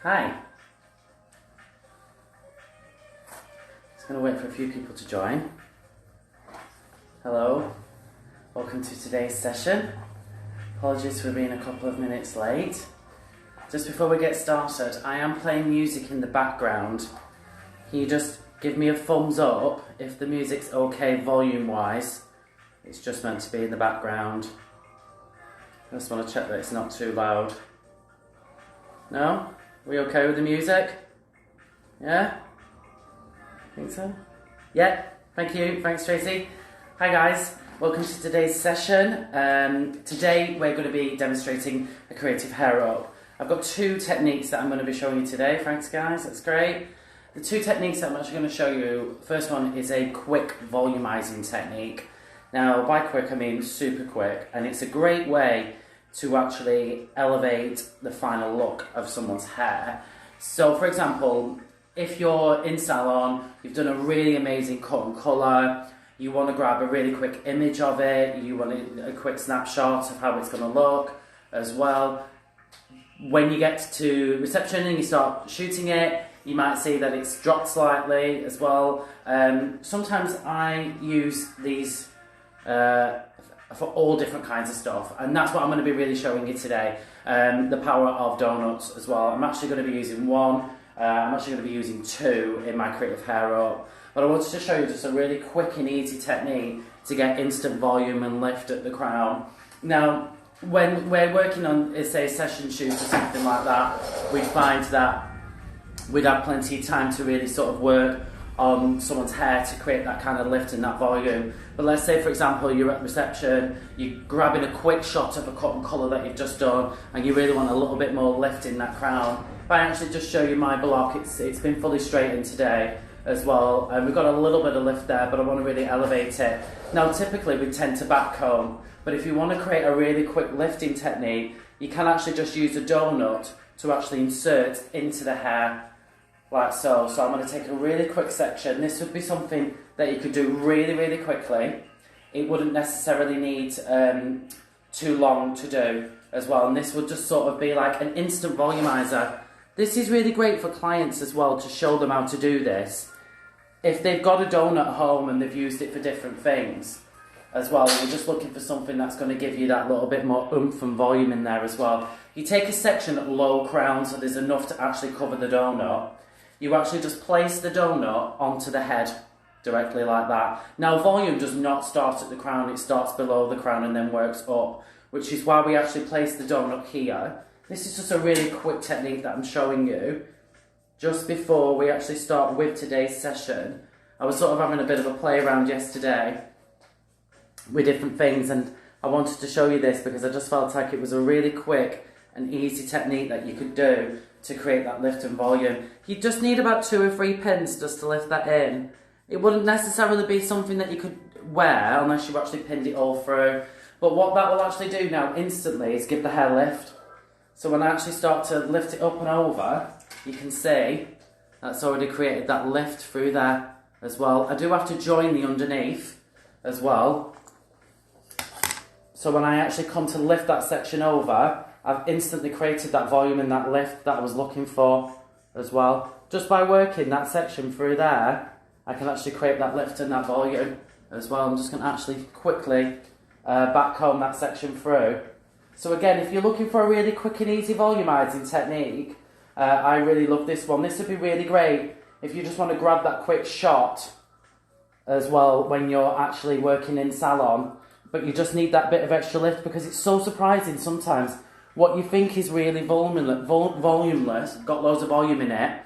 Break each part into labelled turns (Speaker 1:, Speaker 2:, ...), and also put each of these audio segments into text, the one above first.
Speaker 1: Hi. Just going to wait for a few people to join. Hello. Welcome to today's session. Apologies for being a couple of minutes late. Just before we get started, I am playing music in the background. Can you just give me a thumbs up if the music's okay volume-wise? It's just meant to be in the background. I just want to check that it's not too loud. No? We okay with the music? Yeah? Think so? Yeah? Thank you. Thanks, Tracy. Hi, guys. Welcome to today's session. Today, we're going to be demonstrating a creative hair up. I've got two techniques that I'm going to be showing you today. Thanks, guys. That's great. The two techniques that I'm actually going to show you, first one is a quick volumizing technique. Now, by quick, I mean super quick. And it's a great way to actually elevate the final look of someone's hair. So, for example, if you're in salon, you've done a really amazing cut and colour, you want to grab a really quick image of it, you want a quick snapshot of how it's going to look as well. When you get to reception and you start shooting it, you might see that it's dropped slightly as well. Sometimes I use these for all different kinds of stuff, and that's what I'm going to be really showing you today. The power of doughnuts as well. I'm actually going to be using one. I'm actually going to be using two in my creative hair up. But I wanted to show you just a really quick and easy technique to get instant volume and lift at the crown. Now, when we're working on, say, a session shoot or something like that, we'd find that we'd have plenty of time to really sort of work on someone's hair to create that kind of lift and that volume. But let's say, for example, you're at reception, you're grabbing a quick shot of a cut and colour that you've just done, and you really want a little bit more lift in that crown. If I actually just show you my block, it's been fully straightened today as well, and we've got a little bit of lift there, but I want to really elevate it. Now, typically we tend to back comb, but if you want to create a really quick lifting technique, you can actually just use a donut to actually insert into the hair, like so. So I'm going to take a really quick section. This would be something that you could do really, really quickly. It wouldn't necessarily need too long to do as well, and this would just sort of be like an instant volumizer. This is really great for clients as well, to show them how to do this. If they've got a donut at home and they've used it for different things as well, and you're just looking for something that's going to give you that little bit more oomph and volume in there as well. You take a section at low crown so there's enough to actually cover the donut. You actually just place the donut onto the head directly like that. Now, volume does not start at the crown, it starts below the crown and then works up, which is why we actually place the donut here. This is just a really quick technique that I'm showing you just before we actually start with today's session. I was sort of having a bit of a play around yesterday with different things, and I wanted to show you this because I just felt like it was a really quick and easy technique that you could do to create that lift and volume. You just need about 2 or 3 pins just to lift that in. It wouldn't necessarily be something that you could wear unless you actually pinned it all through. But what that will actually do now instantly is give the hair lift. So when I actually start to lift it up and over, you can see that's already created that lift through there as well. I do have to join the underneath as well. So when I actually come to lift that section over, I've instantly created that volume and that lift that I was looking for as well. Just by working that section through there, I can actually create that lift and that volume as well. I'm just going to actually quickly back comb that section through. So again, if you're looking for a really quick and easy volumizing technique, I really love this one. This would be really great if you just want to grab that quick shot as well when you're actually working in salon, but you just need that bit of extra lift, because it's so surprising sometimes. What you think is really volumeless, got loads of volume in it,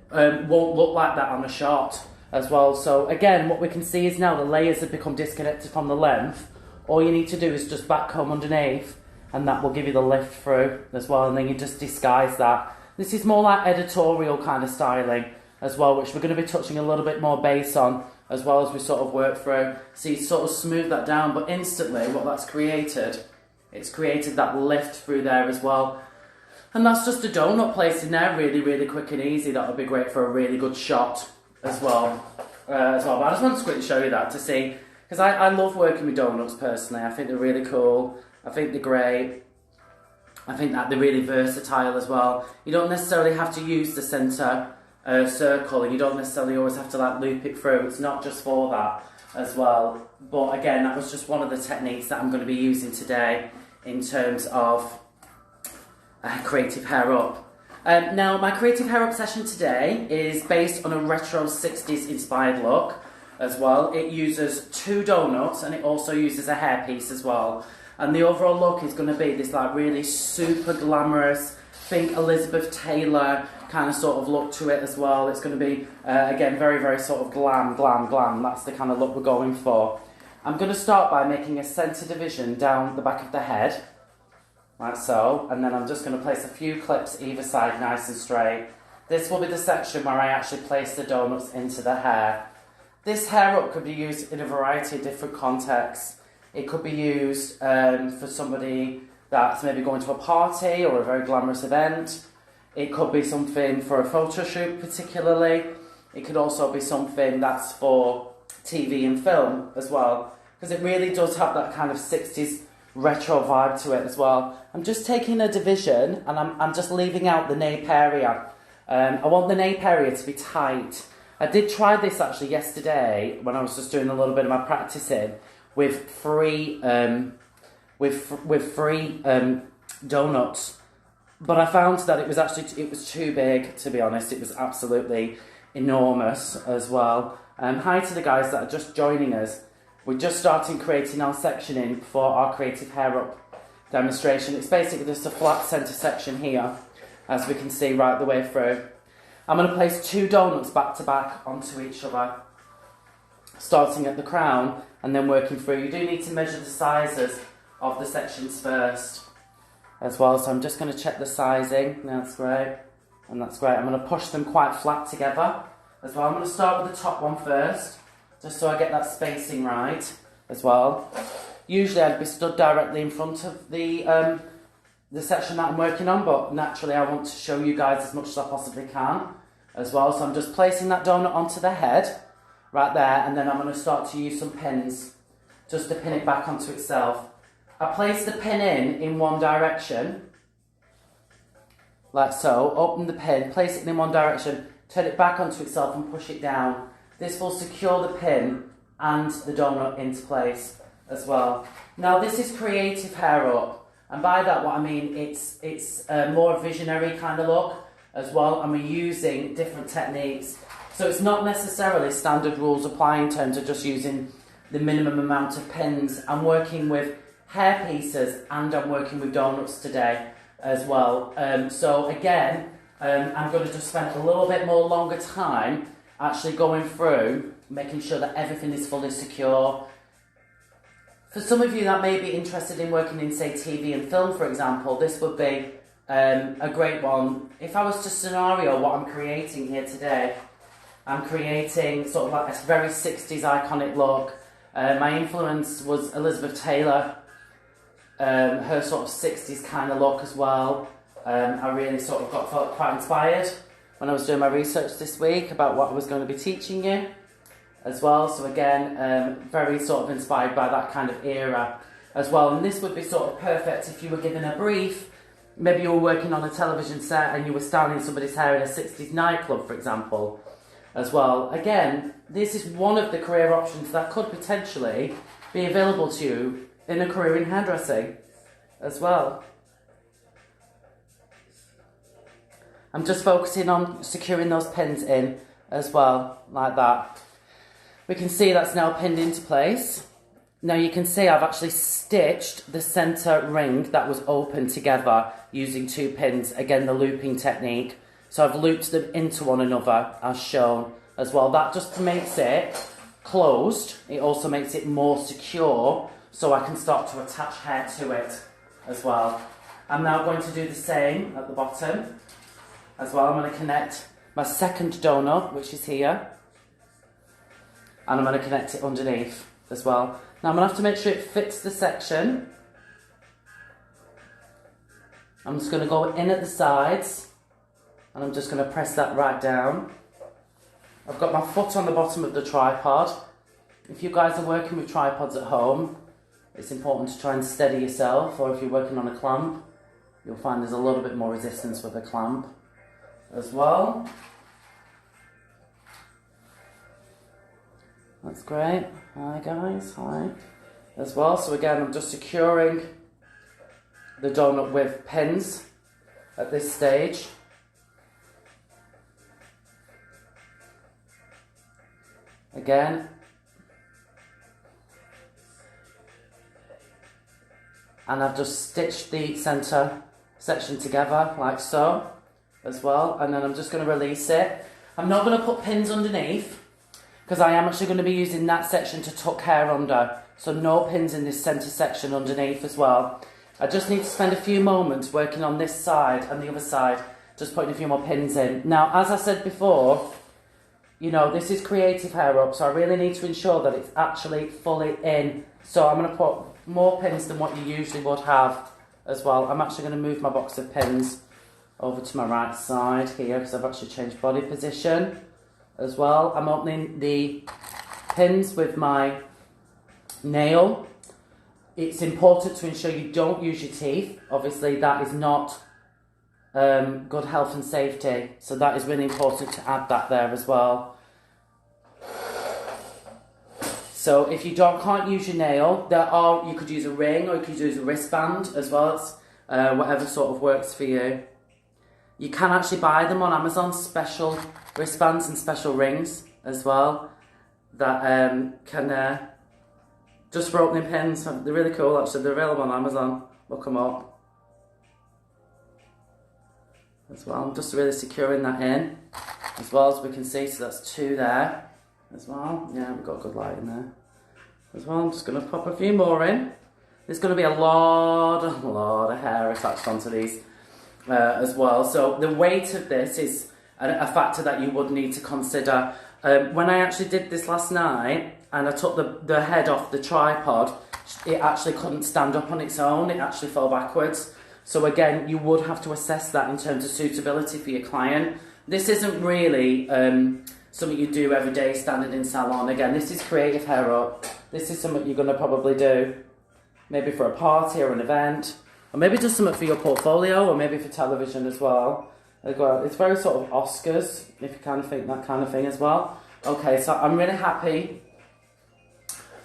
Speaker 1: won't look like that on a shot as well. So again, what we can see is now the layers have become disconnected from the length. All you need to do is just back comb underneath, and that will give you the lift through as well, and then you just disguise that. This is more like editorial kind of styling as well, which we're going to be touching a little bit more base on as well as we sort of work through. So you sort of smooth that down, but instantly what that's created, it's created that lift through there as well. And that's just a donut placed in there, really, really quick and easy. That would be great for a really good shot as well. But I just wanted to quickly show you that to see, because I love working with donuts personally. I think they're really cool. I think they're great. I think that they're really versatile as well. You don't necessarily have to use the centre circle, and you don't necessarily always have to like loop it through. It's not just for that as well. But again, that was just one of the techniques that I'm going to be using today in terms of creative hair up. Now, my creative hair up session today is based on a retro 60s inspired look as well. It uses 2 donuts and it also uses a hairpiece as well. And the overall look is going to be this like really super glamorous, think Elizabeth Taylor kind of sort of look to it as well. It's going to be, again, very, very sort of glam. That's the kind of look we're going for. I'm going to start by making a centre division down the back of the head, like so. And then I'm just going to place a few clips either side nice and straight. This will be the section where I actually place the donuts into the hair. This hair up could be used in a variety of different contexts. It could be used for somebody that's maybe going to a party or a very glamorous event. It could be something for a photo shoot particularly. It could also be something that's for TV and film as well, because it really does have that kind of 60s retro vibe to it as well. I'm just taking a division and I'm just leaving out the nape area. I want the nape area to be tight. I did try this actually yesterday when I was just doing a little bit of my practicing with three donuts, but I found that it was too big, to be honest. It was absolutely enormous as well. Hi to the guys that are just joining us. We're just starting creating our sectioning for our creative hair up demonstration. It's basically just a flat centre section here, as we can see right the way through. I'm going to place 2 donuts back to back onto each other, starting at the crown and then working through. You do need to measure the sizes of the sections first as well, so I'm just going to check the sizing. That's great, and that's great. I'm going to push them quite flat together as well. I'm going to start with the top one first, just so I get that spacing right as well. Usually I'd be stood directly in front of the section that I'm working on, but naturally I want to show you guys as much as I possibly can as well. So I'm just placing that donut onto the head right there, and then I'm going to start to use some pins just to pin it back onto itself. I place the pin in one direction, like so. Open the pin, place it in one direction, turn it back onto itself and push it down. This will secure the pin and the donut into place as well. Now this is creative hair up, and by that what I mean, it's a more visionary kind of look as well, and we're using different techniques. So it's not necessarily standard rules apply in terms of just using the minimum amount of pins. I'm working with hair pieces and I'm working with donuts today as well. So again, I'm going to just spend a little bit more longer time actually going through, making sure that everything is fully secure. For some of you that may be interested in working in, say, TV and film, for example, this would be a great one. If I was to scenario what I'm creating here today, I'm creating sort of like a very 60s iconic look. My influence was Elizabeth Taylor, her sort of 60s kind of look as well. I really sort of felt quite inspired when I was doing my research this week about what I was going to be teaching you as well. So again, very sort of inspired by that kind of era as well. And this would be sort of perfect if you were given a brief. Maybe you were working on a television set and you were styling somebody's hair in a 60s nightclub, for example, as well. Again, this is one of the career options that could potentially be available to you in a career in hairdressing as well. I'm just focusing on securing those pins in as well, like that. We can see that's now pinned into place. Now you can see I've actually stitched the centre ring that was open together using 2 pins. Again, the looping technique. So I've looped them into one another as shown as well. That just makes it closed. It also makes it more secure so I can start to attach hair to it as well. I'm now going to do the same at the bottom as well. I'm going to connect my second donut, which is here, and I'm going to connect it underneath as well. Now I'm going to have to make sure it fits the section. I'm just going to go in at the sides and I'm just going to press that right down. I've got my foot on the bottom of the tripod. If you guys are working with tripods at home, it's important to try and steady yourself, or if you're working on a clamp, you'll find there's a little bit more resistance with the clamp as well. That's great. Hi guys, hi. As well, so again, I'm just securing the donut with pins at this stage. Again. And I've just stitched the centre section together like so as well, and then I'm just going to release it. I'm not going to put pins underneath because I am actually going to be using that section to tuck hair under, so no pins in this centre section underneath as well. I just need to spend a few moments working on this side and the other side, just putting a few more pins in. Now, as I said before, you know, this is creative hair up, so I really need to ensure that it's actually fully in. So I'm going to put more pins than what you usually would have as well. I'm actually going to move my box of pins over to my right side here because I've actually changed body position as well. I'm opening the pins with my nail. It's important to ensure you don't use your teeth. Obviously, that is not good health and safety, so that is really important to add that there as well. So if you can't use your nail, you could use a ring or you could use a wristband as well. It's whatever sort of works for you. You can actually buy them on Amazon, special wristbands and special rings as well that can just for opening pins. They're really cool actually. They're available on Amazon. Look them up as well. I'm just really securing that in as well as we can see. So that's 2 there as well. Yeah, we've got a good light in there as well. I'm just going to pop a few more in. There's going to be a lot of hair attached onto these as well. So the weight of this is a factor that you would need to consider. When I actually did this last night and I took the head off the tripod, it actually couldn't stand up on its own. It actually fell backwards. So again, you would have to assess that in terms of suitability for your client. This isn't really something you do every day standing in salon. Again, this is creative hair up. This is something you're going to probably do maybe for a party or an event, or maybe just something for your portfolio, or maybe for television as well. It's very sort of Oscars, if you kind of think that kind of thing as well. Okay, so I'm really happy.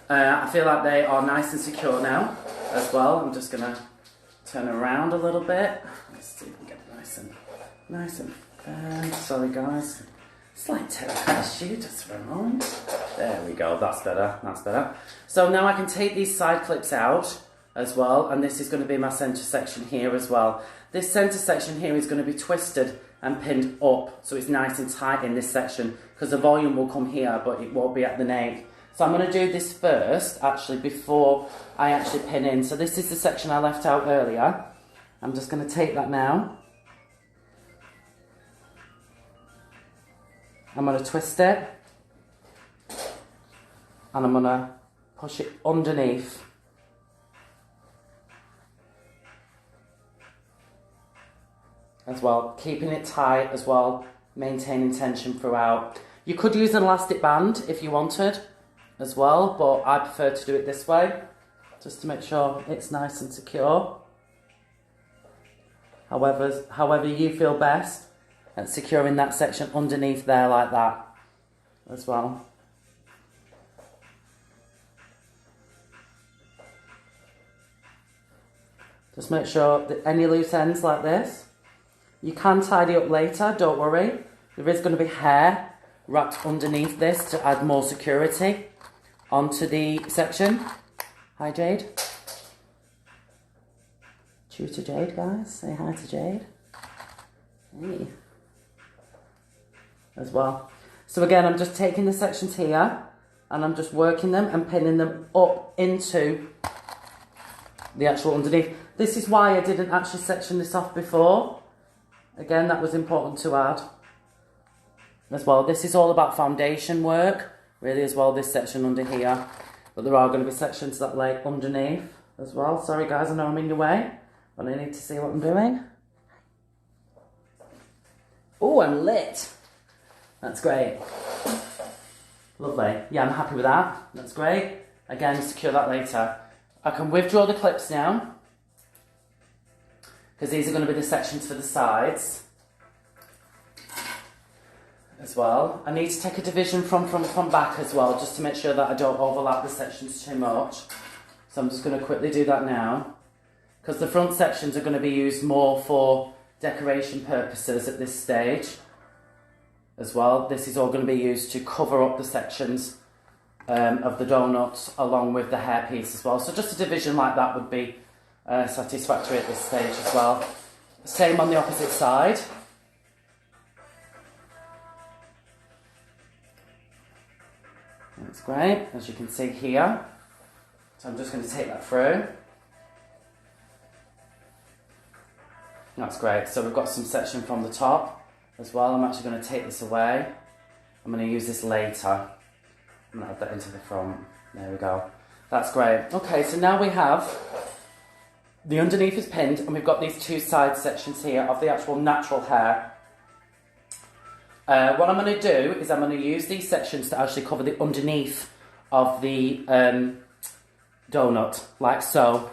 Speaker 1: I feel like they are nice and secure now as well. I'm just going to turn around a little bit. Let's see if we can get it nice and firm. Sorry guys. It's like terracotta shoe just for a moment. There we go, that's better, that's better. So now I can take these side clips out as well, and this is going to be my centre section here as well. This centre section here is going to be twisted and pinned up, so it's nice and tight in this section, because the volume will come here, but it won't be at the nape. So I'm going to do this first, actually, before I actually pin in. So this is the section I left out earlier. I'm just going to take that now. I'm going to twist it, and I'm going to push it underneath. As well, keeping it tight as well, maintaining tension throughout. You could use an elastic band if you wanted as well, but I prefer to do it this way, just to make sure it's nice and secure. However you feel best. And securing that section underneath there like that as well. Just make sure that any loose ends like this, you can tidy up later, don't worry. There is going to be hair wrapped underneath this to add more security onto the section. Hi Jade. Tutor Jade, guys. Say hi to Jade. Hey. As well. So again, I'm just taking the sections here and I'm just working them and pinning them up into the actual underneath. This is why I didn't actually section this off before. Again, that was important to add as well. This is all about foundation work, really, as well, this section under here. But there are going to be sections that lay underneath as well. Sorry guys, I know I'm in your way, but I need to see what I'm doing. Oh, I'm lit. That's great. Lovely. Yeah, I'm happy with that. That's great. Again, secure that later. I can withdraw the clips now, because these are going to be the sections for the sides as well. I need to take a division from back as well, just to make sure that I don't overlap the sections too much. So I'm just going to quickly do that now, because the front sections are going to be used more for decoration purposes at this stage as well. This is all going to be used to cover up the sections of the donuts along with the hairpiece as well. So just a division like that would be satisfactory at this stage as well. Same on the opposite side. That's great, as you can see here. So I'm just going to take that through. That's great. So we've got some section from the top as well. I'm actually going to take this away. I'm going to use this later. I'm going to add that into the front. There we go. That's great. Okay, so now we have the underneath is pinned, and we've got these two side sections here of the actual natural hair. What I'm going to do is I'm going to use these sections to actually cover the underneath of the donut, like so.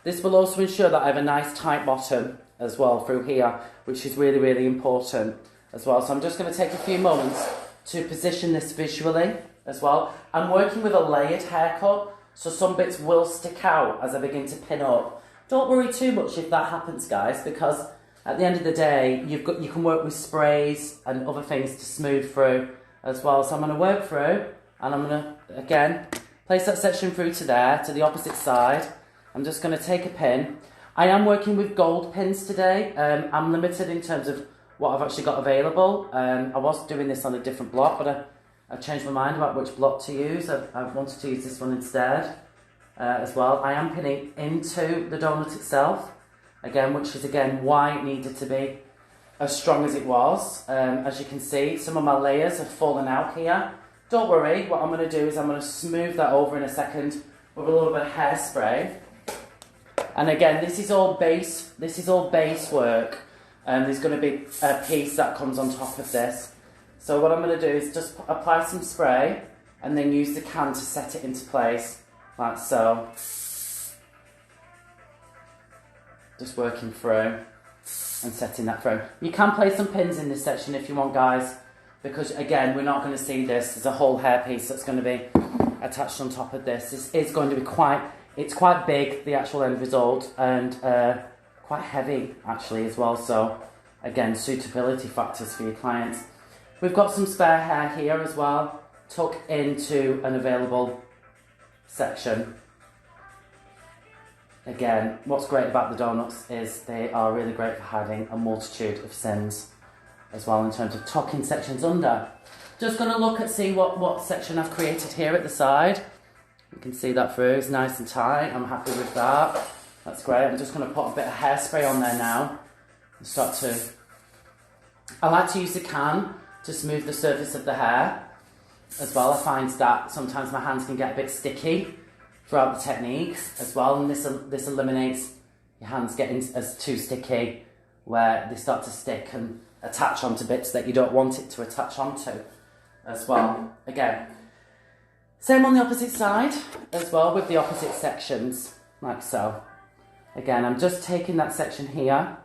Speaker 1: This will also ensure that I have a nice tight bottom as well through here, which is really, really important as well. So I'm just going to take a few moments to position this visually as well. I'm working with a layered haircut, so some bits will stick out as I begin to pin up. Don't worry too much if that happens, guys, because at the end of the day, you can work with sprays and other things to smooth through as well. So I'm going to work through, and I'm going to, again, place that section through to there, to the opposite side. I'm just going to take a pin. I am working with gold pins today. I'm limited in terms of what I've actually got available. I was doing this on a different block, but I changed my mind about which block to use. I wanted to use this one instead as well. I am pinning into the donut itself, again, which is again why it needed to be as strong as it was. As you can see, some of my layers have fallen out here. Don't worry, what I'm going to do is I'm going to smooth that over in a second with a little bit of hairspray. And again, this is all base work. There's going to be a piece that comes on top of this. So what I'm going to do is just apply some spray and then use the can to set it into place, like so. Just working through and setting that through. You can place some pins in this section if you want, guys, because again, we're not going to see this. There's a whole hairpiece that's going to be attached on top of this. This is going to be it's quite big, the actual end result, and quite heavy actually as well. So again, suitability factors for your clients. We've got some spare hair here as well, tucked into an available section. Again, what's great about the donuts is they are really great for hiding a multitude of sins as well in terms of tucking sections under. Just going to look at see what section I've created here at the side. You can see that through, it's nice and tight. I'm happy with that. That's great. I'm just going to put a bit of hairspray on there now. I like to use the can to smooth the surface of the hair as well. I find that sometimes my hands can get a bit sticky throughout the technique as well, and this eliminates your hands getting as too sticky where they start to stick and attach onto bits that you don't want it to attach onto as well. Again, same on the opposite side as well with the opposite sections, like so. Again, I'm just taking that section here.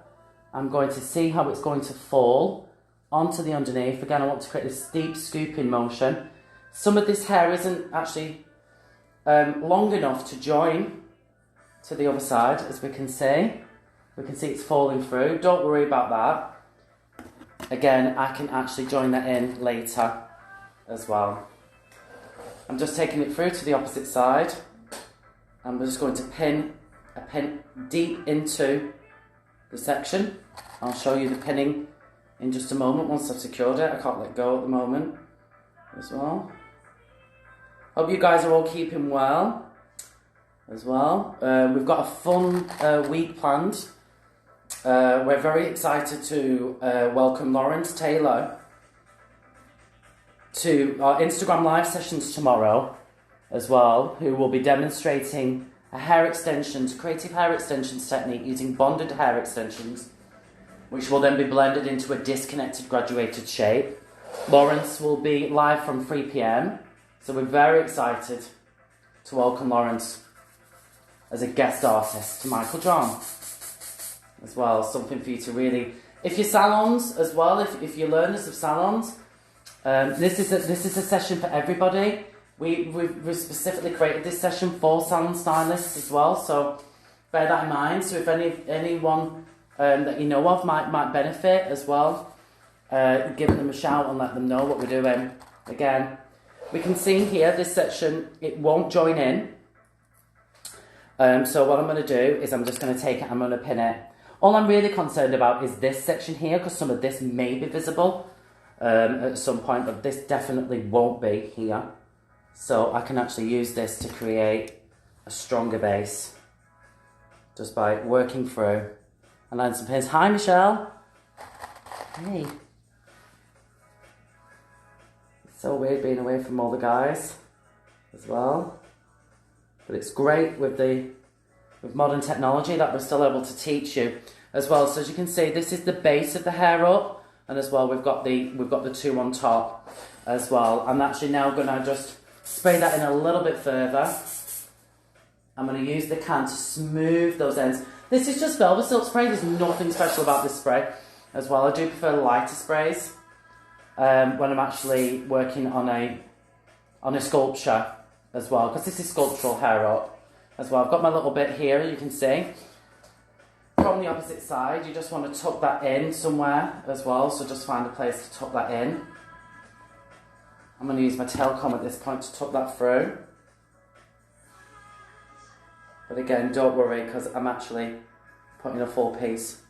Speaker 1: I'm going to see how it's going to fall onto the underneath. Again, I want to create this deep scooping motion. Some of this hair isn't actually long enough to join to the other side, as we can see. We can see it's falling through. Don't worry about that. Again, I can actually join that in later as well. I'm just taking it through to the opposite side. I'm just going to pin a pin deep into the section. I'll show you the pinning in just a moment once I've secured it. I can't let go at the moment as well. Hope you guys are all keeping well as well. We've got a fun week planned. We're very excited to welcome Lawrence Taylor to our Instagram live sessions tomorrow as well, who will be demonstrating a creative hair extensions technique using bonded hair extensions, which will then be blended into a disconnected graduated shape. Lawrence will be live from 3 p.m, so we're very excited to welcome Lawrence as a guest artist to Michael John as well. Something for you to really, if you're salons as well, if you're learners of salons, this is a session for everybody. We've specifically created this session for salon stylists as well, so bear that in mind. So if anyone that you know of might benefit as well, give them a shout and let them know what we're doing. Again, we can see here this section, it won't join in. So what I'm going to do is I'm just going to take it, I'm going to pin it. All I'm really concerned about is this section here, because some of this may be visible at some point, but this definitely won't be here. So I can actually use this to create a stronger base just by working through and line some pins. Hi, Michelle. Hey. It's so weird being away from all the guys as well. But it's great with modern technology that we're still able to teach you as well. So as you can see, this is the base of the hair up, and as well we've got the two on top as well. I'm actually now going to just spray that in a little bit further. I'm going to use the can to smooth those ends. This is just velvet silk spray. There's nothing special about this spray as well. I do prefer lighter sprays when I'm actually working on a sculpture as well, because this is sculptural hair up as well. I've got my little bit here, you can see. From the opposite side, you just want to tuck that in somewhere as well, so just find a place to tuck that in. I'm going to use my tail comb at this point to tuck that through. But again, don't worry, because I'm actually putting a full piece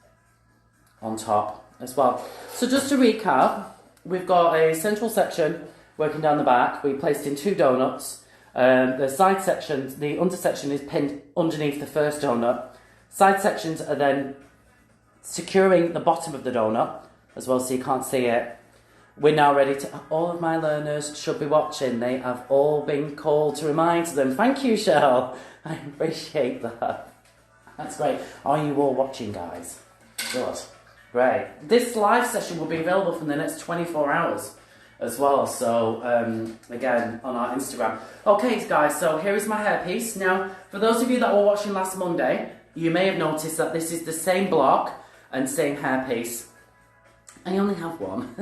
Speaker 1: on top as well. So just to recap, we've got a central section working down the back. We placed in 2 doughnuts. The side sections, the under section is pinned underneath the first donut. Side sections are then securing the bottom of the donut as well, so you can't see it. We're now ready to, all of my learners should be watching. They have all been called to remind them. Thank you, Cheryl. I appreciate that. That's great. Are you all watching, guys? Good. Great. This live session will be available for the next 24 hours as well. So, again, on our Instagram. Okay, guys, so here is my hairpiece. Now, for those of you that were watching last Monday, you may have noticed that this is the same block and same hairpiece. I only have one.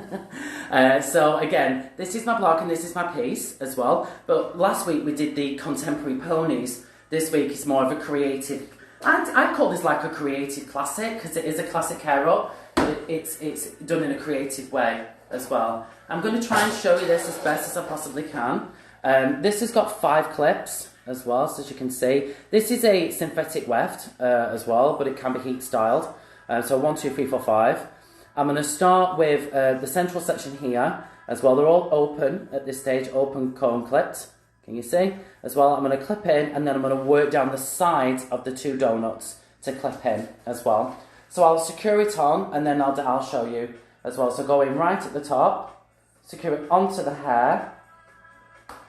Speaker 1: So again, this is my block and this is my piece as well. But last week we did the contemporary ponies. This week is more of a creative, I'd call this like a creative classic, because it is a classic hair up, but it's done in a creative way as well. I'm going to try and show you this as best as I possibly can. This has got 5 clips as well, so as you can see. This is a synthetic weft as well, but it can be heat styled. So 1, 2, 3, 4, 5. I'm going to start with the central section here as well. They're all open at this stage, open comb clipped. Can you see? As well, I'm going to clip in and then I'm going to work down the sides of the 2 doughnuts to clip in as well. So I'll secure it on and then I'll show you as well. So go in right at the top, secure it onto the hair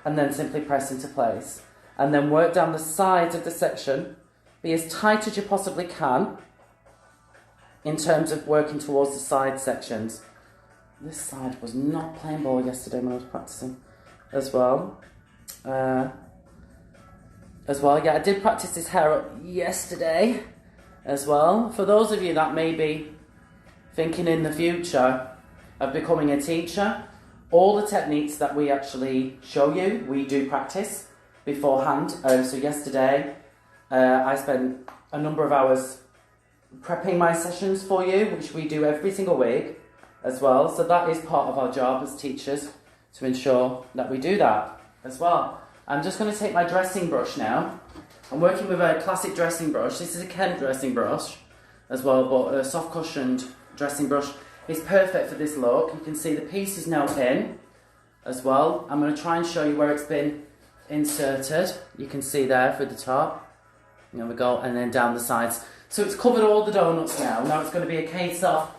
Speaker 1: and then simply press into place. And then work down the sides of the section. Be as tight as you possibly can in terms of working towards the side sections. This side was not playing ball yesterday when I was practicing as well. Yeah, I did practice this hair up yesterday as well. For those of you that may be thinking in the future of becoming a teacher, all the techniques that we actually show you, we do practice beforehand. So yesterday, I spent a number of hours prepping my sessions for you, which we do every single week as well. So that is part of our job as teachers, to ensure that we do that as well. I'm just going to take my dressing brush now. I'm working with a classic dressing brush. This is a Kent dressing brush as well, but a soft cushioned dressing brush is perfect for this look. You can see the piece is now in as well. I'm going to try and show you where it's been inserted. You can see there through the top. There we go, and then down the sides. So it's covered all the donuts now. Now it's going to be a case of...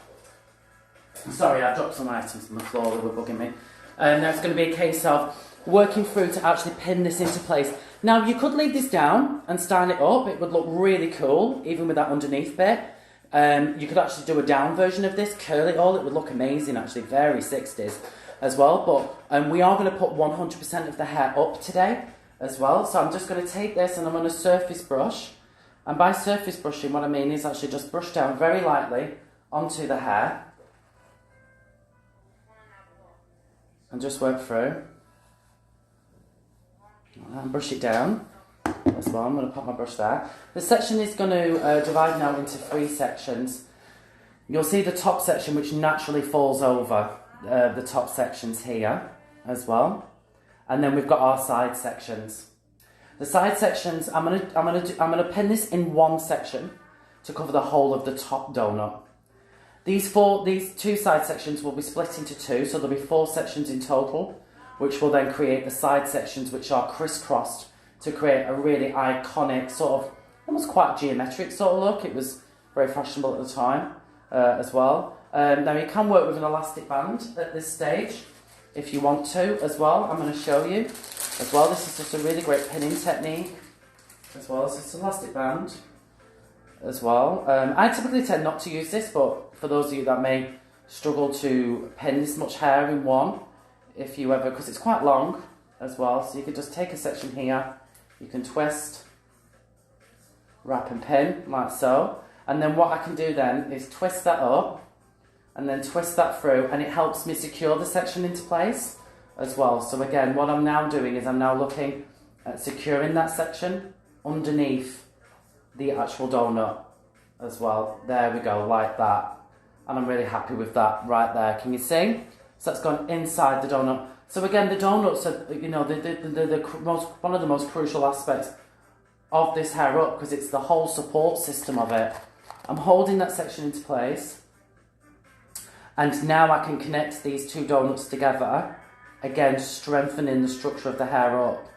Speaker 1: Sorry, I dropped some items on the floor that were bugging me. Now it's going to be a case of working through to actually pin this into place. Now you could leave this down and stand it up. It would look really cool, even with that underneath bit. You could actually do a down version of this, curl it all. It would look amazing, actually, very 60s as well. But we are going to put 100% of the hair up today as well. So I'm just going to take this and I'm going to surface brush. And by surface brushing, what I mean is actually just brush down very lightly onto the hair. And just work through. And brush it down as well. I'm going to pop my brush there. The section is going to divide now into 3 sections. You'll see the top section which naturally falls over the top sections here as well. And then we've got our side sections. The side sections, I'm gonna pin this in one section to cover the whole of the top donut. These 2 side sections will be split into 2, so there'll be 4 sections in total, which will then create the side sections which are crisscrossed to create a really iconic sort of, almost quite geometric sort of look. It was very fashionable at the time as well. Now you can work with an elastic band at this stage if you want to as well. I'm going to show you as well. This is just a really great pinning technique as well as this elastic band as well. I typically tend not to use this, but for those of you that may struggle to pin this much hair in one, if you ever, because it's quite long as well, so you can just take a section here, you can twist, wrap and pin like so, and then what I can do then is twist that up and then twist that through, and it helps me secure the section into place as well. So again, what I'm now doing is I'm now looking at securing that section underneath the actual donut as well. There we go, like that. And I'm really happy with that right there. Can you see? So that's gone inside the donut. So again, the donuts are, you know, one of the most crucial aspects of this hair up, because it's the whole support system of it. I'm holding that section into place. And now I can connect these 2 donuts together, again strengthening the structure of the hair up.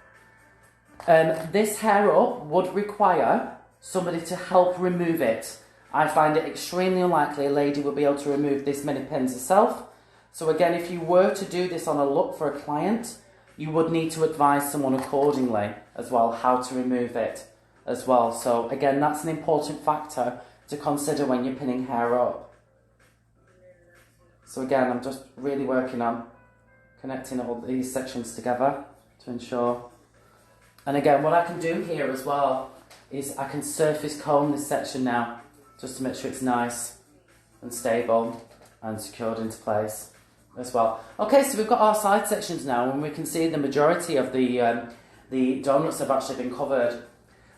Speaker 1: This hair up would require somebody to help remove it. I find it extremely unlikely a lady would be able to remove this many pins herself. So again, if you were to do this on a look for a client, you would need to advise someone accordingly as well how to remove it as well. So again, that's an important factor to consider when you're pinning hair up. So again, I'm just really working on connecting all these sections together to ensure. And again, what I can do here as well is I can surface comb this section now, just to make sure it's nice and stable and secured into place as well. Okay, so we've got our side sections now, and we can see the majority of the donuts have actually been covered.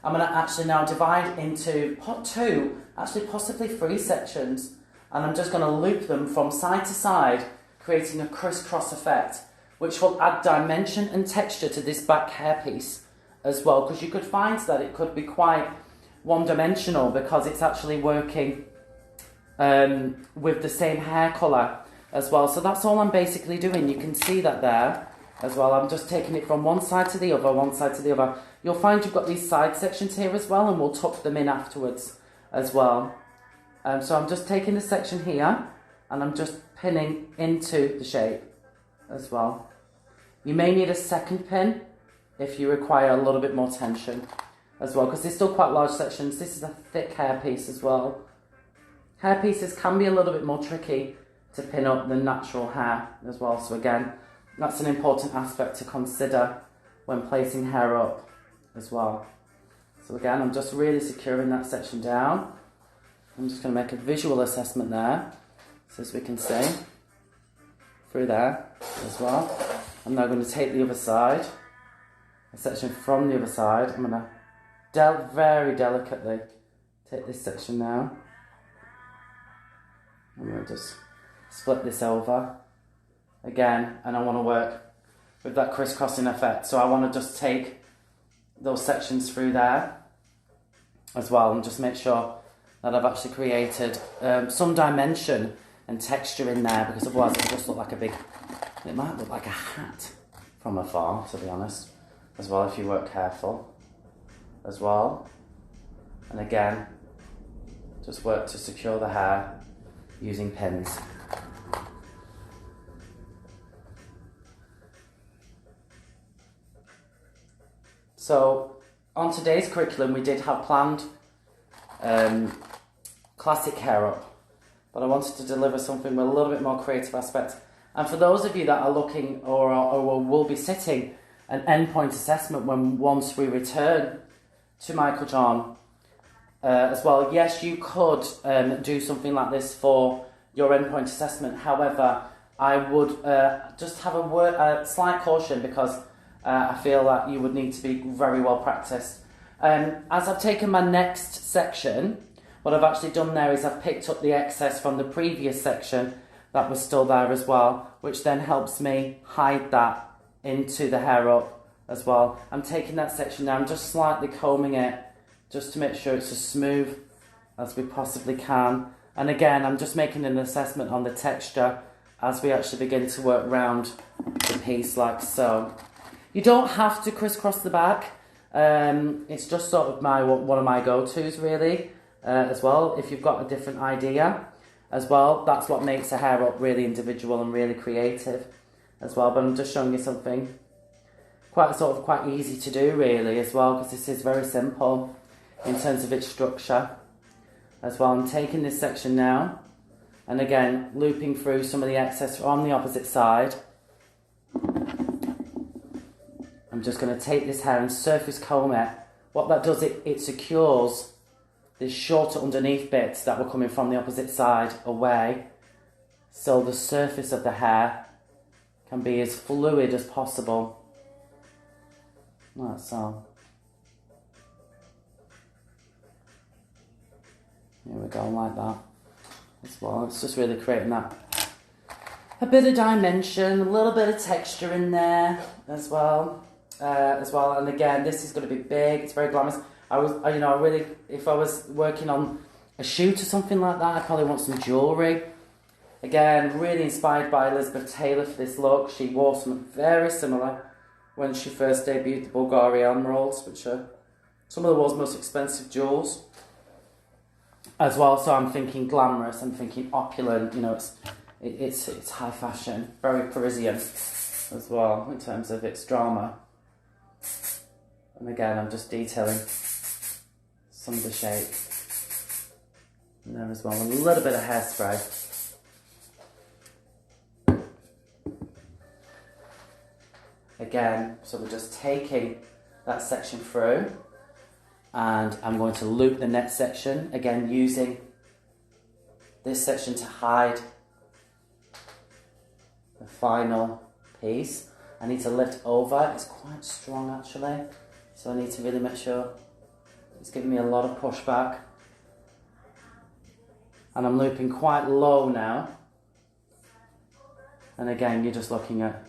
Speaker 1: I'm going to actually now divide into 2, actually possibly 3 sections, and I'm just going to loop them from side to side, creating a crisscross effect, which will add dimension and texture to this back hairpiece as well, because you could find that it could be quite one-dimensional because it's actually working with the same hair colour as well. So that's all I'm basically doing. You can see that there as well. I'm just taking it from one side to the other, one side to the other. You'll find you've got these side sections here as well, and we'll tuck them in afterwards as well. So I'm just taking the section here and I'm just pinning into the shape as well. You may need a second pin if you require a little bit more tension as well, because they're still quite large sections. This is a thick hairpiece as well. Hairpieces can be a little bit more tricky to pin up than natural hair as well. So again, that's an important aspect to consider when placing hair up as well. So again, I'm just really securing that section down. I'm just going to make a visual assessment there, so as we can see through there as well. I'm now going to take the other side, a section from the other side. I'm going to very delicately take this section now. I'm going to just split this over again, and I want to work with that crisscrossing effect. So I want to just take those sections through there as well, and just make sure that I've actually created some dimension and texture in there, because otherwise it'll just look like a big, it might look like a hat from afar, to be honest, as well, if you work careful as well. And again, just work to secure the hair using pins. So on today's curriculum, we did have planned classic hair up, but I wanted to deliver something with a little bit more creative aspect. And for those of you that are looking or will be sitting an endpoint assessment once we return to Michael John, as well. Yes, you could do something like this for your endpoint assessment. However, I would just have a slight caution because I feel that you would need to be very well practiced. As I've taken my next section, what I've actually done there is I've picked up the excess from the previous section that was still there as well, which then helps me hide that into the hair up as well. I'm taking that section now, I'm just slightly combing it just to make sure it's as smooth as we possibly can. And again, I'm just making an assessment on the texture as we actually begin to work around the piece like so. You don't have to crisscross the back. It's just sort of one of my go-tos really as well. If you've got a different idea as well, that's what makes a hair up really individual and really creative as well. But I'm just showing you something quite easy to do really as well, because this is very simple in terms of its structure as well. I'm taking this section now and again looping through some of the excess on the opposite side. I'm just going to take this hair and surface comb it. What that does, it secures the shorter underneath bits that were coming from the opposite side away, so the surface of the hair can be as fluid as possible. Like so. Here we go, like that as well. It's just really creating that a bit of dimension, a little bit of texture in there as well. And again, this is going to be big. It's very glamorous. If I was working on a shoot or something like that, I'd probably want some jewellery. Again, really inspired by Elizabeth Taylor for this look. She wore something very similar when she first debuted the Bulgari emeralds, which are some of the world's most expensive jewels as well. So I'm thinking glamorous, I'm thinking opulent. You know, it's high fashion, very Parisian as well in terms of its drama. And again, I'm just detailing some of the shape in there as well. A little bit of hairspray. Again, so we're just taking that section through and I'm going to loop the next section, again using this section to hide the final piece. I need to lift over, it's quite strong actually, so I need to really make sure it's giving me a lot of pushback. And I'm looping quite low now. And again, you're just looking at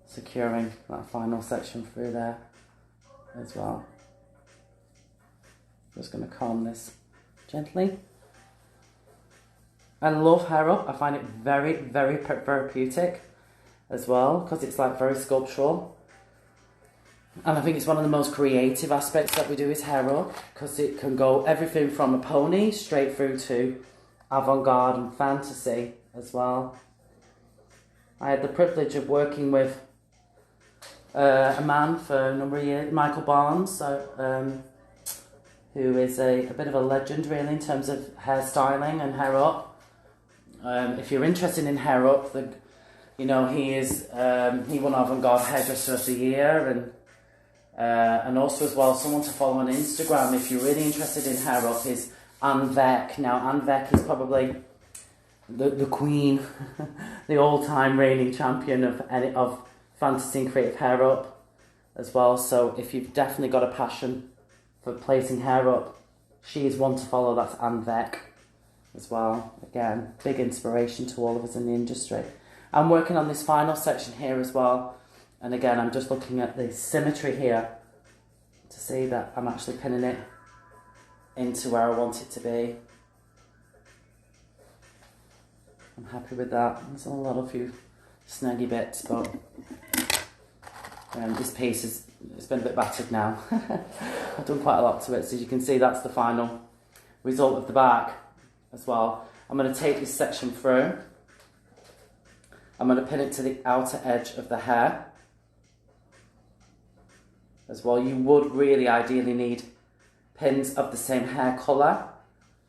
Speaker 1: securing that final section through there as well. Just going to comb this gently. I love hair up, I find it very, very therapeutic as well, because it's like very sculptural. And I think it's one of the most creative aspects that we do is hair up, because it can go everything from a pony straight through to avant-garde and fantasy as well. I had the privilege of working with a man for a number of years, Michael Barnes, who is a bit of a legend really in terms of hairstyling and hair up. If you're interested in hair up, he won avant-garde hairdresser of the year, and also as well someone to follow on Instagram if you're really interested in hair up is Anne Vec. Now Anne Vec is probably the queen, the all-time reigning champion of fantasy and creative hair up as well. So if you've definitely got a passion for placing hair up, she is one to follow. That's Anne Vec as well. Again, big inspiration to all of us in the industry. I'm working on this final section here as well, and again I'm just looking at the symmetry here to see that I'm actually pinning it into where I want it to be. I'm happy with that. There's a few snaggy bits, but this piece it's been a bit battered now. I've done quite a lot to it, so you can see that's the final result of the back as well. I'm going to take this section through. I'm going to pin it to the outer edge of the hair as well. You would really ideally need pins of the same hair colour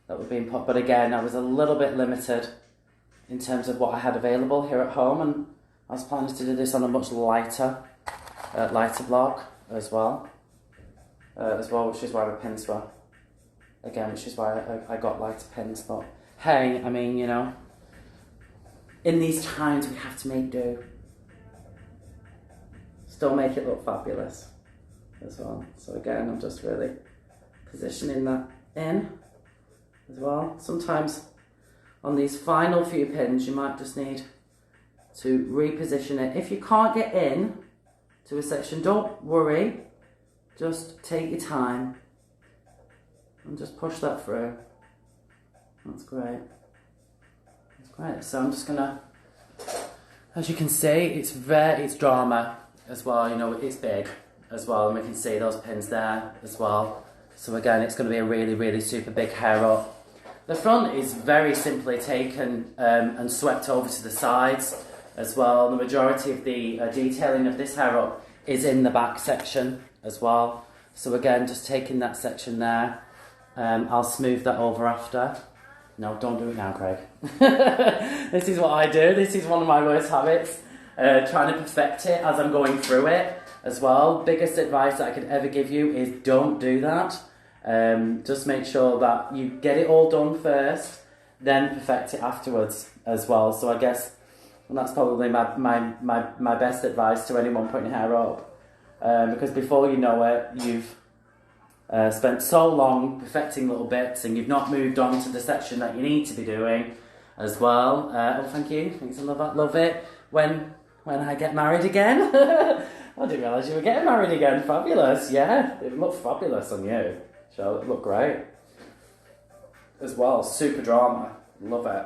Speaker 1: that were being put, but again I was a little bit limited in terms of what I had available here at home, and I was planning to do this on a much lighter block as well, which is why my pins were again, which is why I got lighter pins, but hey, I mean, you know, in these times we have to make do. Still make it look fabulous as well. So again, I'm just really positioning that in as well. Sometimes on these final few pins, you might just need to reposition it. If you can't get in to a section, don't worry. Just take your time and just push that through. That's great. That's great. So I'm just gonna, as you can see, it's drama as well. You know, it's big as well, and we can see those pins there as well. So again, it's going to be a really, really super big hair up. The front is very simply taken and swept over to the sides as well. The majority of the detailing of this hair up is in the back section as well. So again, just taking that section there. I'll smooth that over after. No, don't do it now, Craig. This is what I do. This is one of my worst habits. Trying to perfect it as I'm going through it as well. Biggest advice that I could ever give you is don't do that. Just make sure that you get it all done first, then perfect it afterwards as well. So I guess that's probably my best advice to anyone putting hair up. Because before you know it, you've spent so long perfecting little bits and you've not moved on to the section that you need to be doing as well. Oh, thank you. Thanks, I love that. Love it. When I get married again. I didn't realise you were getting married again. Fabulous. Yeah, it looked fabulous on you. So it looked great as well. Super drama. Love it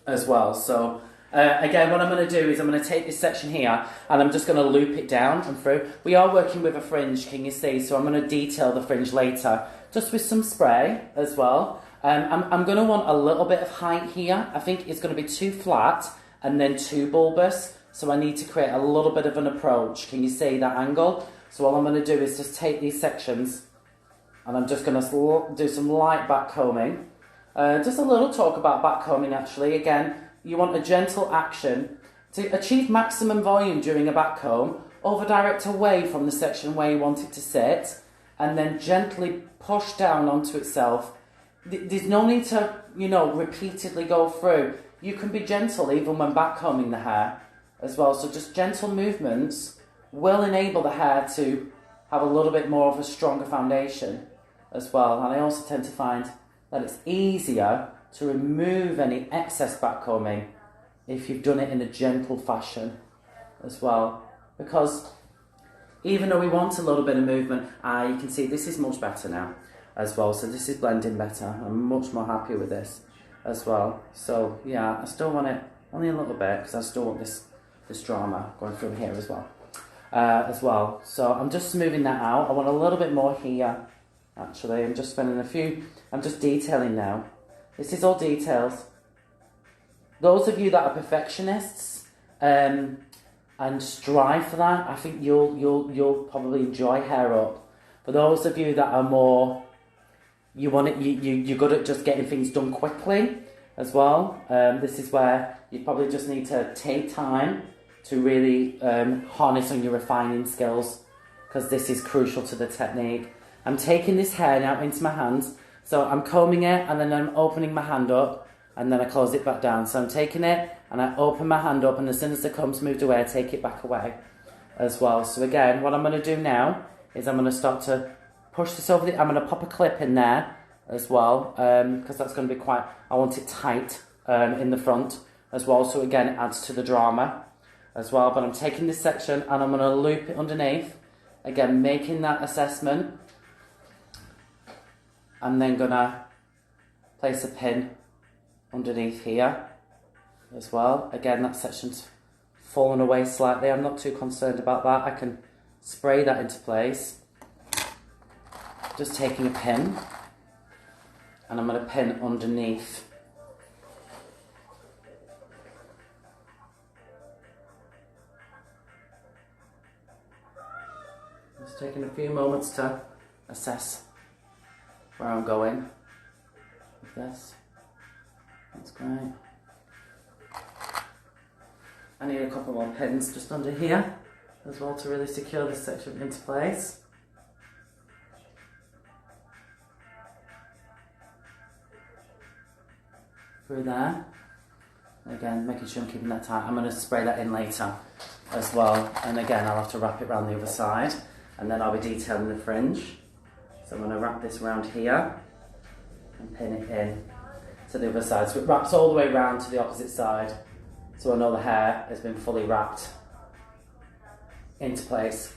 Speaker 1: as well. So again, what I'm going to do is I'm going to take this section here and I'm just going to loop it down and through. We are working with a fringe, can you see? So I'm going to detail the fringe later, just with some spray as well. I'm going to want a little bit of height here. I think it's going to be too flat and then too bulbous. So I need to create a little bit of an approach. Can you see that angle? So all I'm going to do is just take these sections and I'm just going to do some light back combing. Just a little talk about back combing actually. Again, you want a gentle action to achieve maximum volume during a back comb. Over direct away from the section where you want it to sit and then gently push down onto itself. There's no need to, you know, repeatedly go through. You can be gentle even when back combing the hair as well. So just gentle movements will enable the hair to have a little bit more of a stronger foundation as well. And I also tend to find that it's easier to remove any excess back combing if you've done it in a gentle fashion as well. Because even though we want a little bit of movement, you can see this is much better now as well. So this is blending better. I'm much more happy with this as well. So yeah, I still want it only a little bit because I still want this drama going through here as well. So I'm just smoothing that out. I want a little bit more here actually. I'm just detailing now. This is all details. Those of you that are perfectionists and strive for that, I think you'll probably enjoy hair up. For those of you that are more, you're good at just getting things done quickly as well. This is where you probably just need to take time to really harness on your refining skills, because this is crucial to the technique. I'm taking this hair now into my hands, so I'm combing it and then I'm opening my hand up and then I close it back down. So I'm taking it and I open my hand up, and as soon as the comb's moved away, I take it back away as well. So again, what I'm going to do now is I'm going to start to push this over I'm going to pop a clip in there as well, because that's going to be quite, I want it tight in the front as well. So again, it adds to the drama as well. But I'm taking this section and I'm going to loop it underneath. Again, making that assessment. I'm then going to place a pin underneath here as well. Again, that section's fallen away slightly. I'm not too concerned about that. I can spray that into place. Just taking a pin and I'm going to pin underneath. Just taking a few moments to assess where I'm going with this. That's great. I need a couple more pins just under here as well to really secure this section into place. through there. Again, making sure I'm keeping that tight. I'm going to spray that in later as well. And again, I'll have to wrap it around the other side. And then I'll be detailing the fringe. So I'm going to wrap this around here and pin it in to the other side. So it wraps all the way around to the opposite side. So I know the hair has been fully wrapped into place.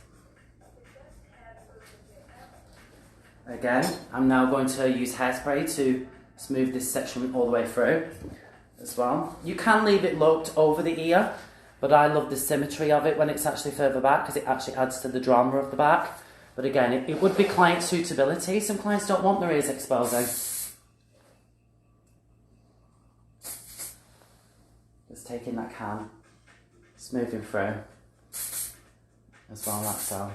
Speaker 1: Again, I'm now going to use hairspray to smooth this section all the way through as well. You can leave it looped over the ear, but I love the symmetry of it when it's actually further back because it actually adds to the drama of the back. But again, it would be client suitability. Some clients don't want their ears exposing. Just taking that can, smoothing through as well, like so.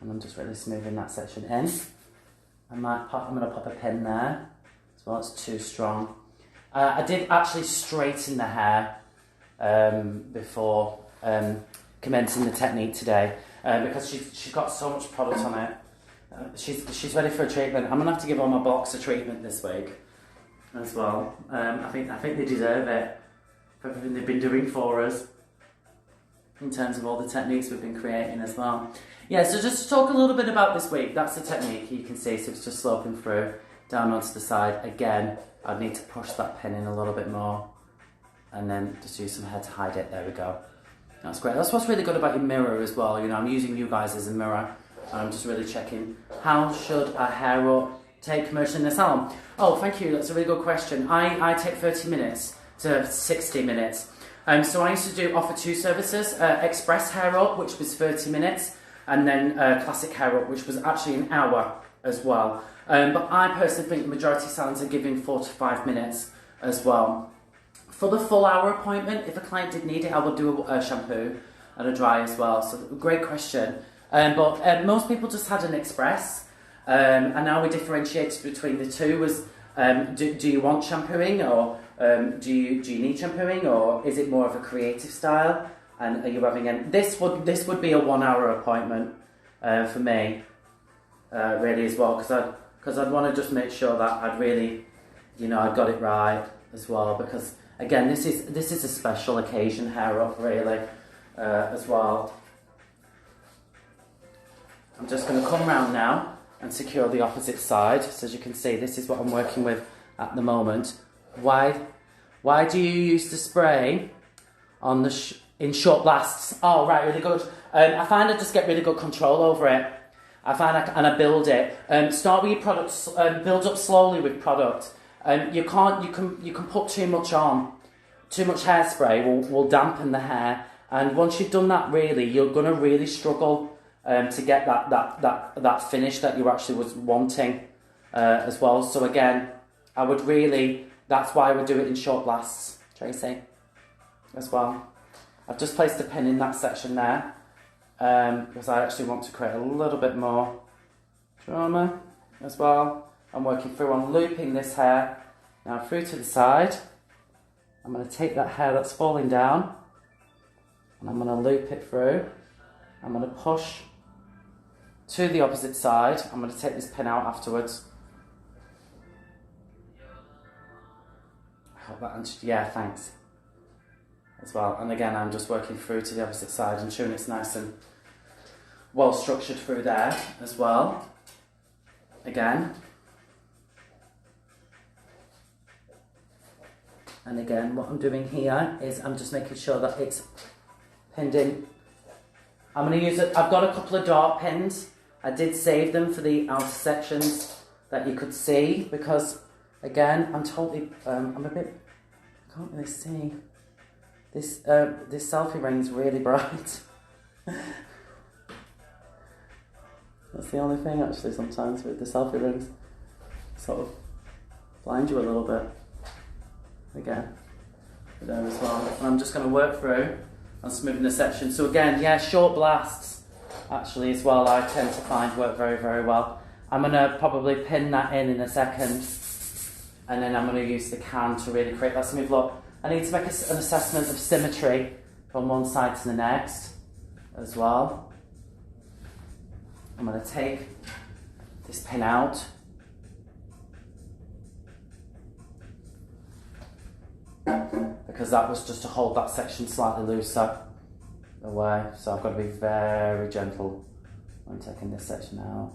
Speaker 1: And I'm just really smoothing that section in. I'm going to pop a pin there as well, it's too strong. I did actually straighten the hair before commencing the technique today because she's got so much product on it. She's ready for a treatment. I'm going to have to give her my box a treatment this week as well. I think they deserve it for everything they've been doing for us in terms of all the techniques we've been creating as well. Yeah, so just to talk a little bit about this week, that's the technique you can see, so it's just sloping through down onto the side. Again, I'd need to push that pin in a little bit more and then just use some hair to hide it. There we go. That's great. That's what's really good about your mirror as well. You know, I'm using you guys as a mirror and I'm just really checking how should a hair up take commercial in the salon. Oh, thank you. That's a really good question. I take 30 minutes to 60 minutes. So I used to offer two services, express hair up, which was 30 minutes, and then classic hair up, which was actually an hour as well. But I personally think the majority of salons are giving 4 to 5 minutes as well. For the full hour appointment, if a client did need it, I would do a shampoo and a dry as well. So great question. But most people just had an express, and now we differentiated between the two. Was do you want shampooing, or do you need shampooing, or is it more of a creative style? And are you having this would be a 1 hour appointment for me, really as well, because I'd want to just make sure that I'd really, you know, I'd got it right as well, because again, this is a special occasion hair up really as well. I'm just going to come round now and secure the opposite side. So as you can see, this is what I'm working with at the moment. Why do you use the spray on the in short blasts? Oh, right, really good. I find I just get really good control over it. I find I build it. Start with your products. Build up slowly with product. You can put too much on. Too much hairspray will dampen the hair, and once you've done that, really, you're gonna really struggle to get that finish that you actually was wanting as well. So again, I would really. That's why I would do it in short blasts, Tracy, as well. I've just placed a pin in that section there because I actually want to create a little bit more drama as well. I'm working through on looping this hair now through to the side. I'm going to take that hair that's falling down and I'm going to loop it through. I'm going to push to the opposite side. I'm going to take this pin out afterwards. I hope that answered, yeah, thanks. As well, and again, I'm just working through to the opposite side, ensuring it's nice and well structured through there as well. Again. And again, what I'm doing here is I'm just making sure that it's pinned in. I'm going to use it. I've got a couple of dart pins. I did save them for the outer sections that you could see because, again, I'm totally. I'm a bit. I can't really see. This selfie ring is really bright. That's the only thing actually. Sometimes with the selfie rings, sort of blind you a little bit. Again, there as well. And I'm just going to work through on smoothing the section. So again, yeah, short blasts actually as well. I tend to find work very, very well. I'm going to probably pin that in a second, and then I'm going to use the can to really create that smooth look. I need to make an assessment of symmetry from one side to the next as well. I'm going to take this pin out. because that was just to hold that section slightly looser away. So I've got to be very gentle when taking this section out.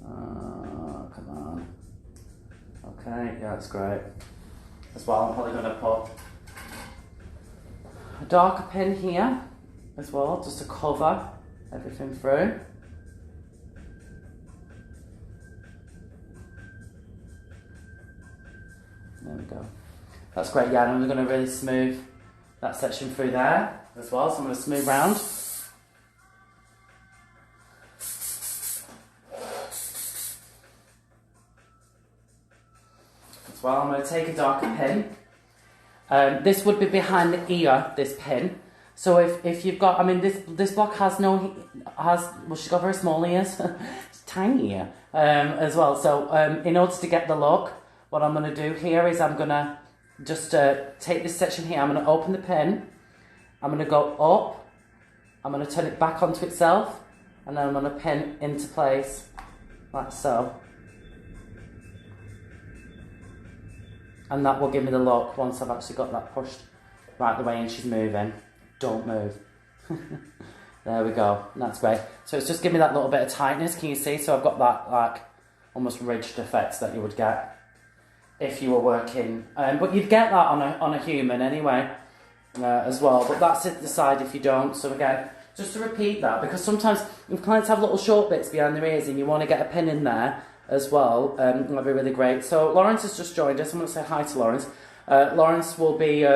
Speaker 1: Come on. Okay, yeah, that's great. As well, I'm probably going to put a darker pin here as well, just to cover everything through. There we go. That's great, yeah, and I'm going to really smooth that section through there as well, so I'm going to smooth round. As well, I'm going to take a darker pin. This would be behind the ear, this pin. So if you've got, I mean, this block well, she's got very small ears, it's tiny ear as well. So in order to get the look, what I'm going to do here is I'm going to just take this section here, I'm going to open the pin, I'm going to go up, I'm going to turn it back onto itself, and then I'm going to pin into place, like so. And that will give me the look once I've actually got that pushed right the way and she's moving. Don't move. There we go, and that's great. So it's just giving me that little bit of tightness, can you see? So I've got that like almost ridged effect that you would get if you were working, but you'd get that on a human anyway as well, but that's it, decide if you don't. So again, just to repeat that, because sometimes if clients have little short bits behind their ears and you want to get a pin in there as well, that'd be really great. So Lawrence has just joined us. I'm going to say hi to Lawrence. Lawrence will be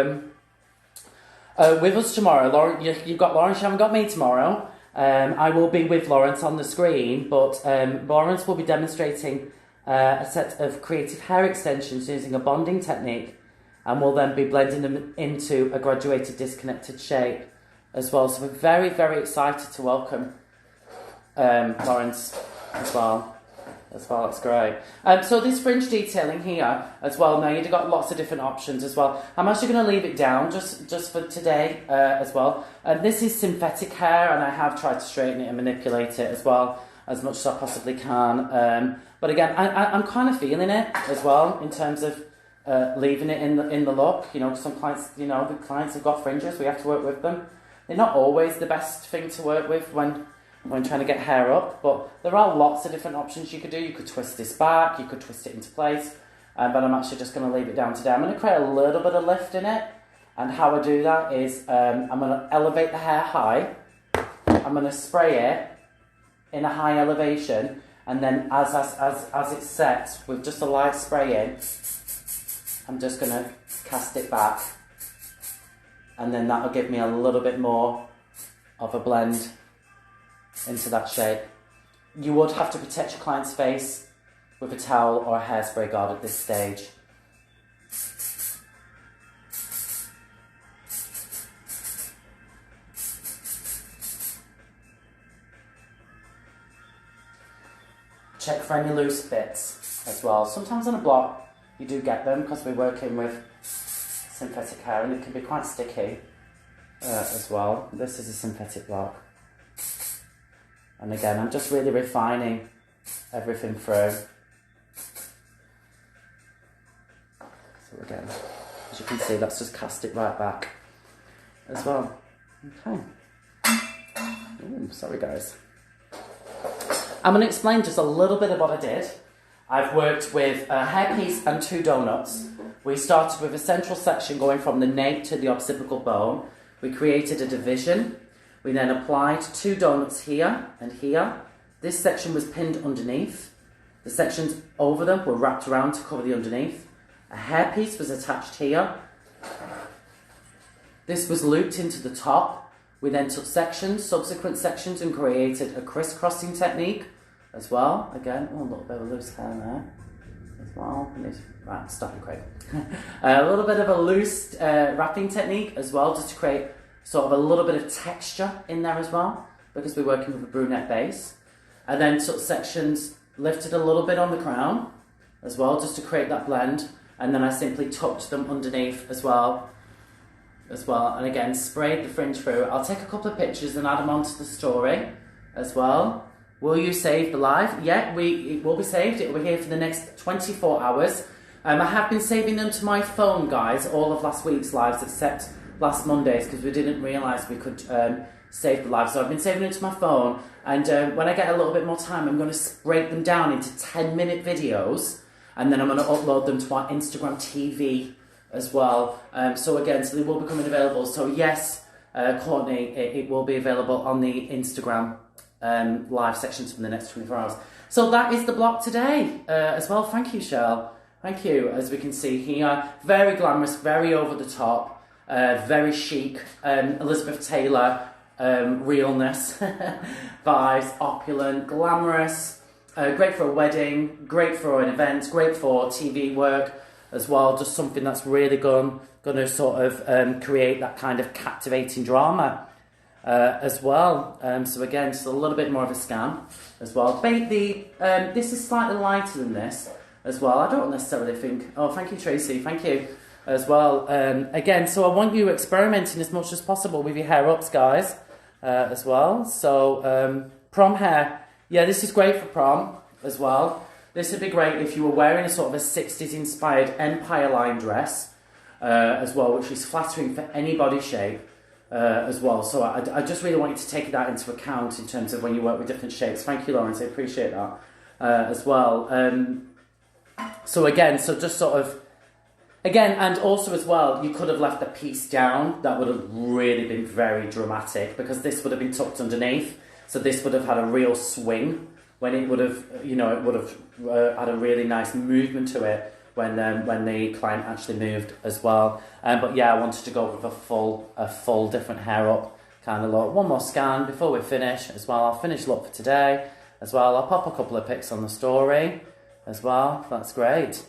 Speaker 1: with us tomorrow. You've got Lawrence, you haven't got me tomorrow. I will be with Lawrence on the screen, but Lawrence will be demonstrating a set of creative hair extensions using a bonding technique, and we'll then be blending them into a graduated disconnected shape as well. So we're very, very excited to welcome Lawrence as well. That's great. So this fringe detailing here as well, now you've got lots of different options as well. I'm actually going to leave it down just for today as well. This is synthetic hair, and I have tried to straighten it and manipulate it as well as much as I possibly can. But again, I'm kind of feeling it as well in terms of leaving it in the look. You know, some clients, you know, the clients have got fringes, we have to work with them. They're not always the best thing to work with when trying to get hair up, but there are lots of different options you could do. You could twist this back, you could twist it into place, but I'm actually just going to leave it down today. I'm going to create a little bit of lift in it, and how I do that is I'm going to elevate the hair high, I'm going to spray it in a high elevation, and then as it sets with just a light spray in, I'm just going to cast it back, and then that'll give me a little bit more of a blend into that shape. You would have to protect your client's face with a towel or a hairspray guard at this stage. Check for any loose bits as well. Sometimes on a block you do get them because we're working with synthetic hair and it can be quite sticky as well. This is a synthetic block. And again, I'm just really refining everything through. So again, as you can see, that's just cast it right back as well. Okay. Ooh, sorry guys. I'm going to explain just a little bit of what I did. I've worked with a hairpiece and 2 doughnuts. We started with a central section going from the nape to the occipital bone. We created a division. We then applied 2 doughnuts here and here. This section was pinned underneath. The sections over them were wrapped around to cover the underneath. A hairpiece was attached here. This was looped into the top. We then took subsequent sections, and created a crisscrossing technique as well. Again, a little bit of loose hair there as well. Right, stop it, Craig. A little bit of a loose wrapping technique as well, just to create sort of a little bit of texture in there as well, because we're working with a brunette base. And then took sections, lifted a little bit on the crown as well, just to create that blend. And then I simply tucked them underneath as well. And again, sprayed the fringe through. I'll take a couple of pictures and add them onto the story as well. Will you save the live? Yeah, it will be saved. It will be here for the next 24 hours. I have been saving them to my phone, guys, all of last week's lives except last Monday's, because we didn't realise we could save the lives. So I've been saving them to my phone, and when I get a little bit more time, I'm going to break them down into 10-minute videos, and then I'm going to upload them to our Instagram TV as well. So they will be coming available. So yes, Courtney, it will be available on the Instagram live sections for the next 24 hours. So that is the block today as well. Thank you, Shell. Thank you. As we can see here, very glamorous, very over the top, very chic. Elizabeth Taylor realness, vibes, opulent, glamorous, great for a wedding, great for an event, great for TV work as well. Just something that's really going to sort of create that kind of captivating drama. As well, so again, just a little bit more of a scan as well. This is slightly lighter than this as well. I don't necessarily think. Oh, thank you, Tracy. Thank you as well. Again, so I want you experimenting as much as possible with your hair ups, guys, as well. So prom hair, yeah, this is great for prom as well. This would be great if you were wearing a sort of a 60s inspired empire line dress as well, which is flattering for any body shape. As well, so I just really want you to take that into account in terms of when you work with different shapes. Thank you, Lawrence, I appreciate that as well. So just sort of, again, and also as well, you could have left the piece down. That would have really been very dramatic, because this would have been tucked underneath, so this would have had a real swing when it would have, it would have had a really nice movement to it when the client actually moved as well. But yeah, I wanted to go with a full different hair up kind of look. One more scan before we finish as well. I'll finish look for today as well. I'll pop a couple of pics on the story as well. That's great.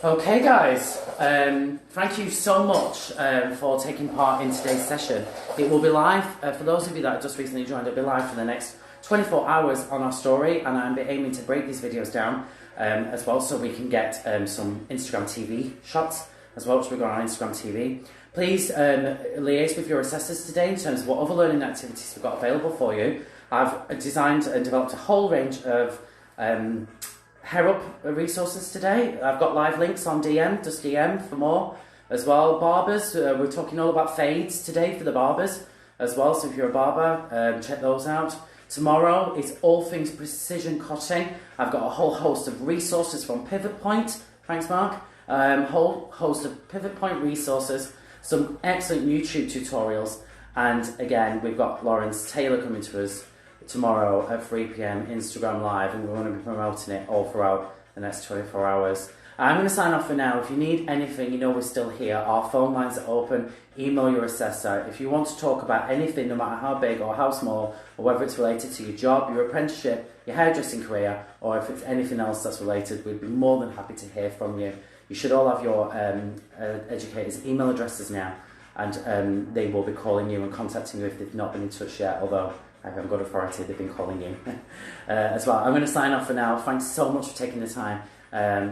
Speaker 1: Okay, guys, thank you so much for taking part in today's session. It will be live, for those of you that have just recently joined, it'll be live for the next 24 hours on our story, and I'm aiming to break these videos down as well, so we can get some Instagram TV shots as well, which we've got on Instagram TV. Please liaise with your assessors today in terms of what other learning activities we've got available for you. I've designed and developed a whole range of hair up resources today. I've got live links on DM, just DM for more as well. Barbers, we're talking all about fades today for the barbers as well, so if you're a barber, check those out. Tomorrow is all things precision cutting. I've got a whole host of resources from Pivot Point. Thanks, Mark. Whole host of Pivot Point resources, some excellent YouTube tutorials, and again, we've got Lawrence Taylor coming to us tomorrow at 3 p.m. Instagram Live, and we're going to be promoting it all throughout the next 24 hours. I'm going to sign off for now. If you need anything, we're still here. Our phone lines are open. Email your assessor. If you want to talk about anything, no matter how big or how small, or whether it's related to your job, your apprenticeship, your hairdressing career, or if it's anything else that's related, we'd be more than happy to hear from you. You should all have your educators' email addresses now, and they will be calling you and contacting you if they've not been in touch yet, although I haven't got authority, they've been calling you as well. I'm going to sign off for now. Thanks so much for taking the time,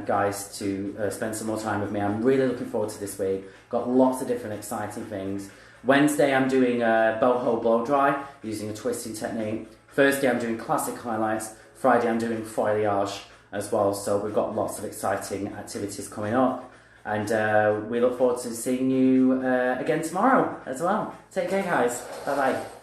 Speaker 1: guys, to spend some more time with me. I'm really looking forward to this week. Got lots of different exciting things. Wednesday I'm doing a boho blow dry using a twisting technique. Thursday I'm doing classic highlights. Friday I'm doing foliage as well. So we've got lots of exciting activities coming up. And we look forward to seeing you again tomorrow as well. Take care, guys. Bye-bye.